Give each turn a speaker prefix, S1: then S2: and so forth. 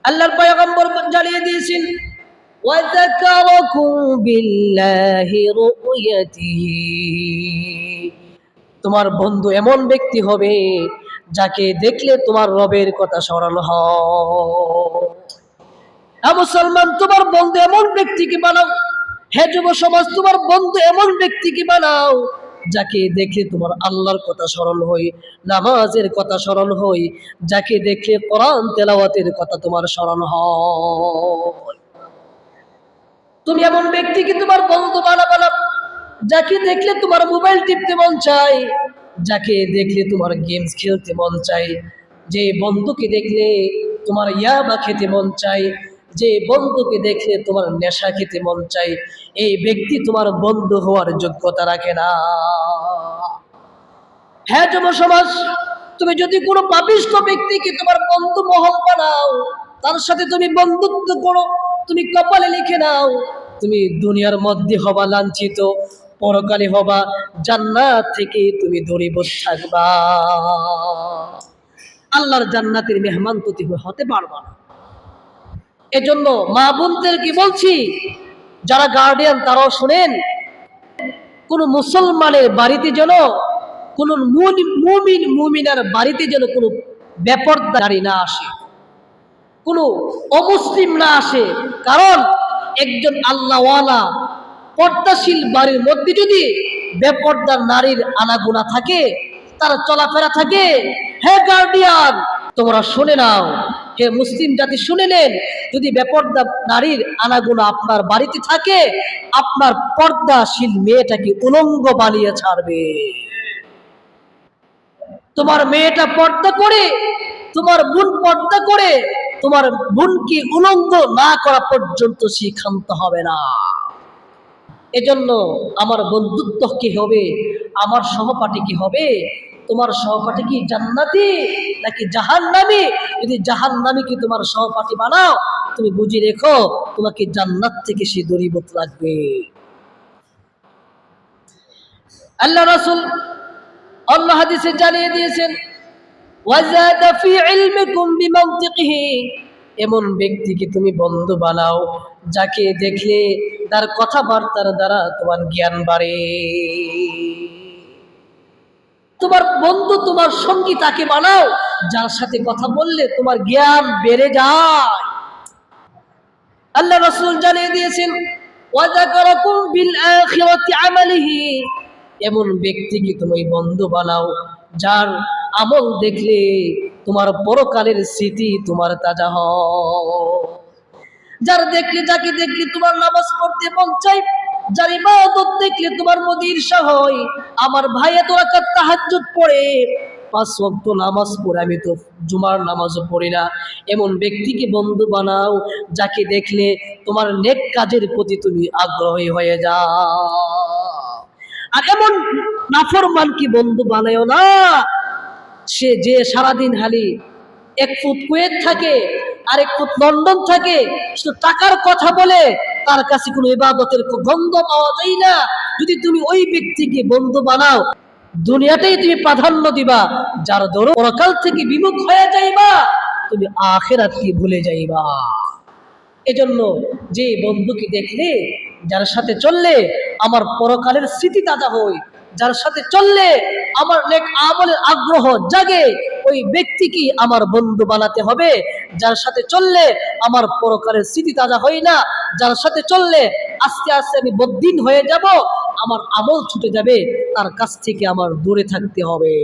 S1: আল্লাহর পয়গম্বর জানিয়ে দিয়েছেন ওয়াযাকারাকুম বিল্লাহি রুয়াতিহি, তোমার বন্ধু এমন ব্যক্তি হবে যাকে দেখলে তোমার রবের কথা স্মরণ হয়। মুসলমান, তোমার বন্ধু এমন ব্যক্তিকে বানাও। হে যুব সমাজ, তোমার বন্ধু এমন ব্যক্তিকে বানাও যাকে দেখলে তোমার আল্লাহর কথা স্মরণ হয়, নামাজের কথা স্মরণ হয়, যাকে দেখলে কোরআন তেলাওয়াতের কথা তোমার স্মরণ হয়। তুমি এমন ব্যক্তিকে তোমার বন্ধু বানাবে না যাকে দেখলে তোমার মোবাইল টিপতে মন চায়, যাকে দেখলে তোমার গেমস খেলতে মন চায়, যে বন্ধুকে দেখলে তোমার ইয়াবা খেতে মন চায়, যে বন্ধুকে দেখলে তোমার নেশা খেতে মন চায়, এই ব্যক্তি তোমার বন্ধু হওয়ার যোগ্যতা রাখে না। হ্যাঁ যুব সমাজ, তুমি যদি কোনো পাপিষ্ঠ ব্যক্তিকে তোমার বন্ধু মহল বানাও, তার সাথে তুমি বন্ধুত্ব করো, তুমি কপালে লিখে নাও, তুমি দুনিয়ার মধ্যে হবা লাঞ্ছিত, পরকালে হবা জান্নাত থেকে তুমি দূরীভূত থাকবা। আল্লাহর জান্নাতের মেহমান তো তুমি হতে পারবা না। এজন্য মা বোনদেরকে বলছি, যারা গার্ডিয়ান তারাও শুনেন, কোন মুসলমানের বাড়িতে যেন, কোন মুমিন মুমিনার বাড়িতে যেন কোনো বেপরদা নারী না আসে, কোনো অমুসলিম না আসে। কারণ একজন আল্লাহওয়ালা পর্দাশীল বাড়ির মধ্যে যদি বেপরদার নারীর আনাগোনা থাকে, তার চলাফেরা থাকে, হে গার্ডিয়ান তোমরা শুনে নাও, হে মুসলিম জাতি শুনে নেন, যদি বেপরদা নারীর আনাগোনা আপনার বাড়িতে থাকে, আপনার পর্দাশীল মেয়েটাকে উলঙ্গ বানিয়ে ছাড়বে। তোমার মেয়েটা পর্দা করে, তোমার বোন পর্দা করে, তোমার বোনকে উলঙ্গ না করা পর্যন্ত সে ক্ষান্ত হবে না। এজন্য আমার বন্ধুত্ব কি হবে, আমার সহপাঠী কি হবে? তোমার সহপাঠী কি জান্নাতি নাকি জাহান্নামী? যদি জাহান্নামীকে তোমার সহপাঠী বানাও, তুমি বুঝে রেখো তোমাকে জান্নাত থেকে সে দূরীভূত রাখবে। আল্লাহ রাসূল আল্লাহ হাদিসে জানিয়ে দিয়েছেন ওয়াজাদা ফি ইলমিকুম বিমানতিকিহি, এমন ব্যক্তিকে তুমি বন্ধু বানাও যাকে দেখলে তার কথাবার্তার দ্বারা তোমার জ্ঞান বাড়ে। তোমার বন্ধু, তোমার সঙ্গী তাকে বানাও যার সাথে কথা বললে তোমার জ্ঞান বেড়ে যায়। আল্লাহ রাসূল জানিয়ে দিয়েছেন ওয়াযাকারাকুম বিল আখিরাতি আমালিহি, এমন ব্যক্তিকে তুমি বন্ধু বানাও যার আমল দেখলে তোমার পরকালের স্মৃতি তোমার তাজা হয়, যার দেখলে, যাকে দেখলে তোমার নামাজ পড়তে মন চায়, যার ইবাদত দেখলে তোমার মধ্যে ঈর্ষা হয়। আমার ভাই এত রাকাত তাহাজ্জুদ পড়ে, 5 ওয়াক্ত নামাজ পড়ে, আমি তো জুমার নামাজও পড়ি না। এমন ব্যক্তিকে বন্ধু বানাও যাকে দেখলে তোমার নেক কাজের প্রতি তুমি আগ্রহী হয়ে যাও। আর এমন নাফরমানকে বন্ধু বানায়ও না সে যে সারাদিন হালি 1 ফুট কুয়েত থাকে আর 1 ফুট লন্ডন থাকে, শুধু টাকার কথা বলে, তার কাছে কোনো ইবাদতের গন্ধ পাওয়া যায় না। যদি তুমি ওই ব্যক্তিকে বন্ধু বানাও, দুনিয়াতেই তুমি প্রাধান্য দিবা, যার দরুন পরকাল থেকে বিমুখ হয়ে যাইবা, তুমি আখিরাতকে ভুলে যাইবা। এজন্য যে বন্ধুকে দেখলে, যার সাথে চললে আমার পরকালের স্মৃতি তাজা হয়, যার সাথে চললে আমার নেক আমলের আগ্রহ জাগে, ওই ব্যক্তিকে আমার বন্ধু বানাতে হবে। যার সাথে চললে আমার পরকালের স্মৃতি তাজা হয় না, যার সাথে চললে আস্তে আস্তে আমি বদ্দিন হয়ে যাব, আমার আমল ছুটে যাবে, তার কাছ থেকে আমার দূরে থাকতে হবে।